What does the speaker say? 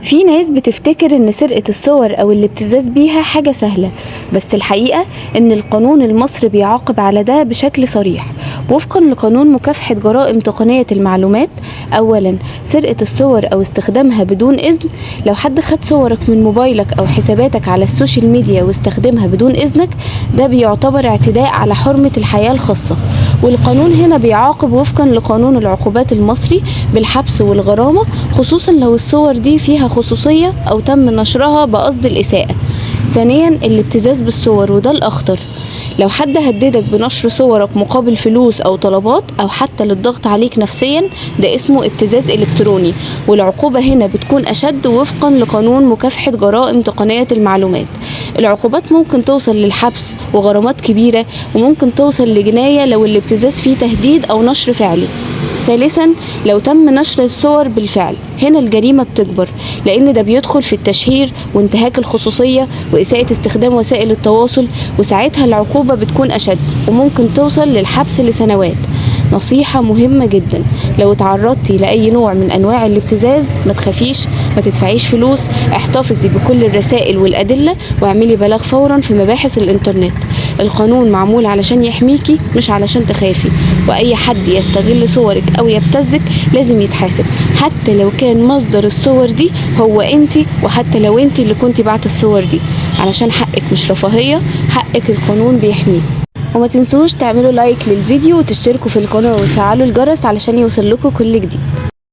في ناس بتفتكر ان سرقة الصور او الابتزاز بيها حاجة سهلة، بس الحقيقة ان القانون المصري بيعاقب على ده بشكل صريح. وفقا لقانون مكافحة جرائم تقنية المعلومات، اولا سرقة الصور او استخدامها بدون اذن. لو حد خد صورك من موبايلك او حساباتك على السوشيال ميديا واستخدمها بدون اذنك، ده بيعتبر اعتداء على حرمة الحياة الخاصة، والقانون هنا بيعاقب وفقا لقانون العقوبات المصري بالحبس والغرامة، خصوصا لو الصور دي فيها خصوصية أو تم نشرها بقصد الإساءة. ثانيا الابتزاز بالصور، وده الأخطر. لو حد هددك بنشر صورك مقابل فلوس أو طلبات أو حتى للضغط عليك نفسيا، ده اسمه ابتزاز إلكتروني، والعقوبة هنا بتكون أشد وفقا لقانون مكافحة جرائم تقنية المعلومات. العقوبات ممكن توصل للحبس وغرامات كبيرة، وممكن توصل لجناية لو الابتزاز فيه تهديد أو نشر فعلي. ثالثا لو تم نشر الصور بالفعل، هنا الجريمة بتكبر، لأن ده بيدخل في التشهير وانتهاك الخصوصية وإساءة استخدام وسائل التواصل، وساعتها العقوبة بتكون أشد وممكن توصل للحبس لسنوات. نصيحة مهمة جدا، لو تعرضتي لأي نوع من أنواع الابتزاز ما تخافيش، ما تدفعيش فلوس، احتفظي بكل الرسائل والأدلة واعملي بلاغ فورا في مباحث الإنترنت. القانون معمول علشان يحميكي مش علشان تخافي، وأي حد يستغل صورك أو يبتزك لازم يتحاسب، حتى لو كان مصدر الصور دي هو انتي، وحتى لو انتي اللي كنتي بعت الصور دي، علشان حقك مش رفاهية، حقك القانون بيحميه. وما تنسوش تعملوا لايك للفيديو وتشتركوا في القناة وتفعلوا الجرس علشان يوصل لكم كل جديد.